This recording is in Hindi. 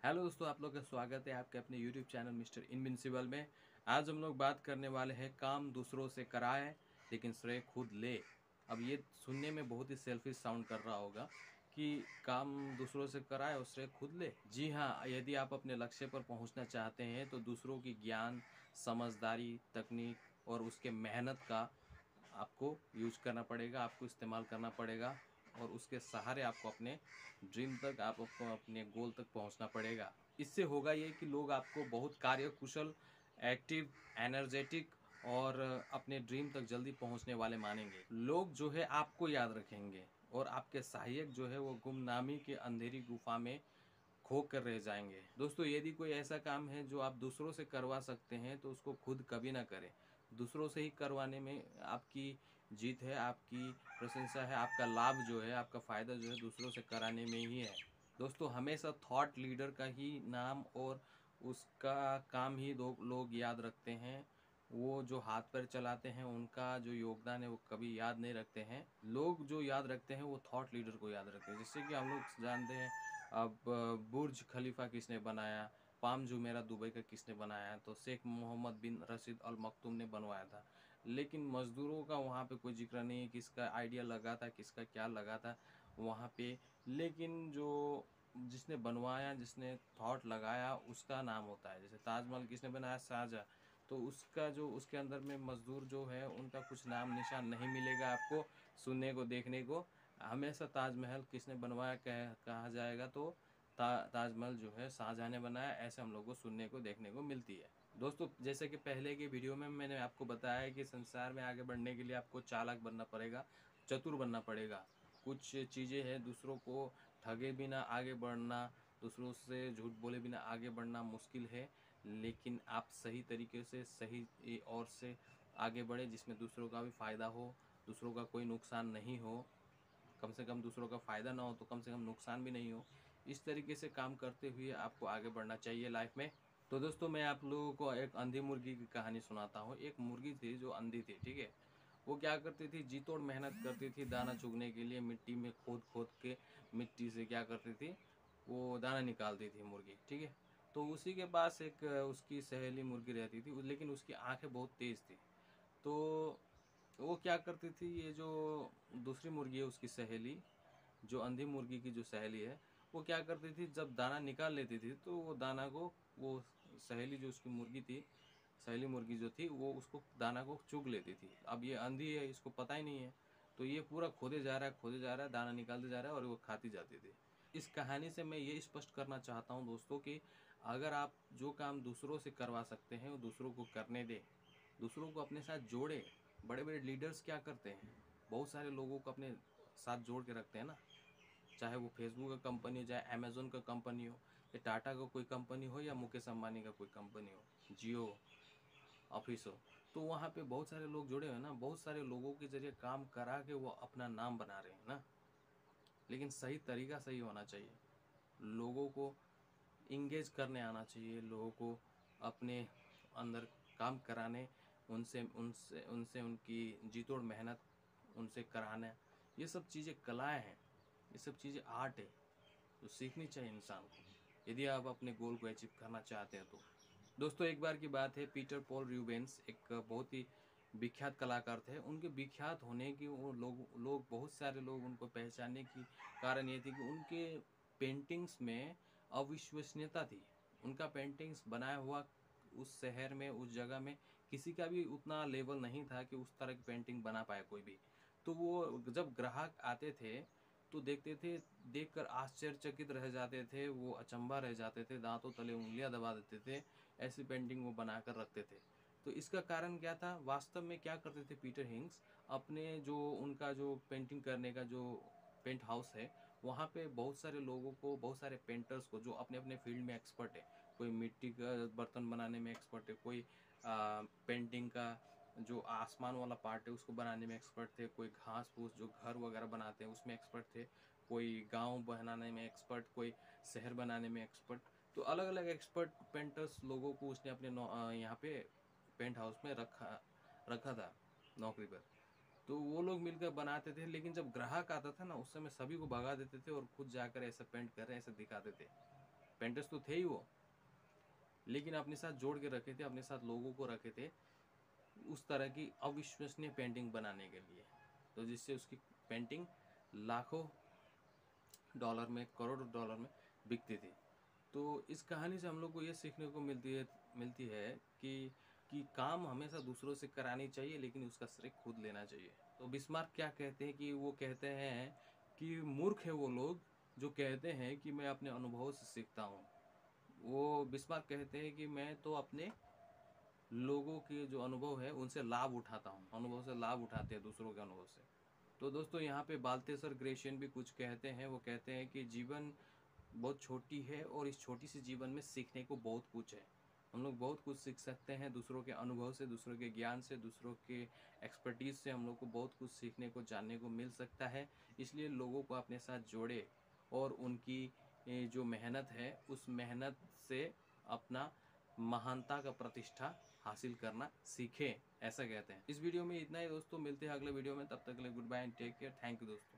हेलो दोस्तों, आप लोग का स्वागत है आपके अपने यूट्यूब चैनल मिस्टर इनविंसिबल में। आज हम लोग बात करने वाले हैं काम दूसरों से कराए लेकिन श्रेय खुद ले। अब ये सुनने में बहुत ही सेल्फिश साउंड कर रहा होगा कि काम दूसरों से कराए और श्रेय खुद ले। जी हाँ, यदि आप अपने लक्ष्य पर पहुंचना चाहते हैं तो दूसरों की ज्ञान, समझदारी, तकनीक और उसके मेहनत का आपको यूज करना पड़ेगा, आपको इस्तेमाल करना पड़ेगा और उसके सहारे आपको अपने ड्रीम तक, आपको अपने गोल तक पहुंचना पड़ेगा। इससे होगा ये कि लोग आपको बहुत कार्यकुशल, एक्टिव, एनर्जेटिक और अपने ड्रीम तक जल्दी पहुंचने वाले मानेंगे। लोग जो है आपको याद रखेंगे और आपके सहायक जो है वो गुमनामी के अंधेरी गुफा में खो कर रह जाएंगे। दोस्तों, यदि कोई ऐसा काम है जो आप दूसरों से करवा सकते हैं तो उसको खुद कभी ना करें। दूसरों से ही करवाने में आपकी जीत है, आपकी प्रशंसा है, आपका लाभ जो है, आपका फ़ायदा जो है दूसरों से कराने में ही है। दोस्तों, हमेशा थॉट लीडर का ही नाम और उसका काम ही दो लोग याद रखते हैं। वो जो हाथ पैर चलाते हैं उनका जो योगदान है वो कभी याद नहीं रखते हैं। लोग जो याद रखते हैं वो थॉट लीडर को याद रखते हैं। जैसे कि हम लोग जानते हैं, अब बुर्ज खलीफा किसने बनाया, पाम जुमेरा दुबई का किसने बनाया, तो शेख मोहम्मद बिन रशीद अल मखतूम ने बनवाया था। लेकिन मज़दूरों का वहाँ पे कोई ज़िक्र नहीं है, किसका आइडिया लगा था, किसका क्या लगा था वहाँ पे। लेकिन जो जिसने बनवाया, जिसने थॉट लगाया, उसका नाम होता है। जैसे ताजमहल किसने बनाया, शाहजहाँ। तो उसका जो उसके अंदर में मज़दूर जो है उनका कुछ नाम निशान नहीं मिलेगा आपको सुनने को, देखने को। हमेशा ताजमहल किसने बनवाया कहा जाएगा तो ताजमहल जो है शाहजहाँ ने बनाया, ऐसे हम लोग को सुनने को, देखने को मिलती है। दोस्तों, जैसे कि पहले की वीडियो में मैंने आपको बताया है कि संसार में आगे बढ़ने के लिए आपको चालाक बनना पड़ेगा, चतुर बनना पड़ेगा। कुछ चीज़ें हैं, दूसरों को ठगे बिना आगे बढ़ना, दूसरों से झूठ बोले बिना आगे बढ़ना मुश्किल है। लेकिन आप सही तरीके से, सही और से आगे बढ़े जिसमें दूसरों का भी फ़ायदा हो, दूसरों का कोई नुकसान नहीं हो। कम से कम दूसरों का फ़ायदा ना हो तो कम से कम नुकसान भी नहीं हो। इस तरीके से काम करते हुए आपको आगे बढ़ना चाहिए लाइफ में। तो दोस्तों, मैं आप लोगों को एक अंधी मुर्गी की कहानी सुनाता हूँ। एक मुर्गी थी जो अंधी थी, ठीक है। वो क्या करती थी, जी तोड़ मेहनत करती थी दाना चुगने के लिए। मिट्टी में खोद खोद के मिट्टी से क्या करती थी, वो दाना निकालती थी मुर्गी, ठीक है। तो उसी के पास एक उसकी सहेली मुर्गी रहती थी, लेकिन उसकी आंखें बहुत तेज़ थी। तो वो क्या करती थी, ये जो दूसरी मुर्गी है उसकी सहेली, जो अंधी मुर्गी की जो सहेली है, वो क्या करती थी, जब दाना निकाल लेती थी तो वो दाना को, वो सहेली जो उसकी मुर्गी थी, सहेली मुर्गी जो थी, वो उसको दाना को चुग लेती थी। अब ये अंधी है, इसको पता ही नहीं है। तो ये पूरा खोदे जा रहा है, खोदे जा रहा है, दाना निकालते जा रहा है और वो खाती जाती थी। इस कहानी से मैं ये स्पष्ट करना चाहता हूँ दोस्तों कि अगर आप जो काम दूसरों से करवा सकते हैं वो दूसरों को करने दें, दूसरों को अपने साथ जोड़े। बड़े बड़े लीडर्स क्या करते हैं, बहुत सारे लोगों को अपने साथ जोड़ के रखते हैं ना। चाहे वो फेसबुक का कंपनी हो, चाहे अमेजोन का कंपनी हो, या टाटा का कोई कंपनी हो, या मुकेश अंबानी का कोई कंपनी हो, जियो ऑफिस हो। तो वहाँ पे बहुत सारे लोग जुड़े हुए हैं ना, बहुत सारे लोगों के जरिए काम करा के वो अपना नाम बना रहे हैं ना। लेकिन सही तरीका सही होना चाहिए। लोगों को इंगेज करने आना चाहिए, लोगों को अपने अंदर काम कराने, उनसे उनसे उनसे उनकी जी तोड़ मेहनत उनसे कराना। ये सब चीज़ें कलाएं हैं, ये सब चीज़ें आर्ट है जो सीखनी चाहिए इंसान को, यदि आप अपने गोल को अचीव करना चाहते हैं तो। दोस्तों, एक बार की बात है, पीटर पॉल रूबेंस एक बहुत ही विख्यात कलाकार थे। उनके विख्यात होने की, वो लोग बहुत सारे लोग उनको पहचानने की कारण ये थी कि उनके पेंटिंग्स में अविश्वसनीयता थी। उनका पेंटिंग्स बनाया हुआ उस शहर में, उस जगह में किसी का भी उतना लेवल नहीं था कि उस तरह की पेंटिंग बना पाए कोई भी। तो वो जब ग्राहक आते थे तो देखते थे, देखकर आश्चर्यचकित रह जाते थे, वो अचंभा रह जाते थे, दांतों तले उंगलियां दबा देते थे। ऐसी पेंटिंग वो बनाकर रखते थे। तो इसका कारण क्या था, वास्तव में क्या करते थे पीटर हिंग्स, अपने जो उनका जो पेंटिंग करने का जो पेंट हाउस है, वहाँ पे बहुत सारे लोगों को, बहुत सारे पेंटर्स को जो अपने अपने फील्ड में एक्सपर्ट है। कोई मिट्टी का बर्तन बनाने में एक्सपर्ट है, कोई पेंटिंग का जो आसमान वाला पार्ट है उसको बनाने में एक्सपर्ट थे, कोई घास फूस जो घर वगैरह बनाते हैं उसमें एक्सपर्ट थे, कोई गांव बनाने में एक्सपर्ट, कोई शहर बनाने में एक्सपर्ट। तो अलग अलग एक्सपर्ट पेंटर्स लोगों को उसने अपने यहाँ पे पेंट हाउस में रखा रखा था नौकरी पर। तो वो लोग मिलकर बनाते थे, लेकिन जब ग्राहक आता था ना, उस समय सभी को भगा देते थे और खुद जाकर ऐसा पेंट कर रहे हैं ऐसा दिखाते थे। पेंटर्स तो थे ही वो, लेकिन अपने साथ जोड़ के रखे थे, अपने साथ लोगों को रखे थे उस तरह की अविश्वसनीय पेंटिंग बनाने के लिए, तो जिससे उसकी पेंटिंग लाखों डॉलर में, करोड़ों डॉलर में बिकती थी। तो इस कहानी से हम लोग को ये सीखने को मिलती है कि काम हमेशा दूसरों से करानी चाहिए, लेकिन उसका श्रेय खुद लेना चाहिए। तो बिस्मार्क क्या कहते हैं कि वो कहते हैं कि मूर्ख है वो लोग जो कहते हैं कि मैं अपने अनुभव से सीखता हूँ। वो बिस्मार्क कहते हैं कि मैं तो अपने लोगों के जो अनुभव है उनसे लाभ उठाता हूँ, अनुभव से लाभ उठाते हैं दूसरों के अनुभव से। तो दोस्तों यहाँ पे बाल्तेसर ग्रेशियन भी कुछ कहते हैं। वो कहते हैं कि जीवन बहुत छोटी है और इस छोटी सी जीवन में सीखने को बहुत कुछ है। हम लोग बहुत कुछ सीख सकते हैं दूसरों के अनुभव से, दूसरों के ज्ञान से, दूसरों के एक्सपर्टीज़ से हम लोग को बहुत कुछ सीखने को, जानने को मिल सकता है। इसलिए लोगों को अपने साथ जोड़े और उनकी जो मेहनत है उस मेहनत से अपना महानता का प्रतिष्ठा हासिल करना सीखें, ऐसा कहते हैं। इस वीडियो में इतना ही दोस्तों, मिलते हैं अगले वीडियो में, तब तक के लिए goodbye and take care. Thank you दोस्तों।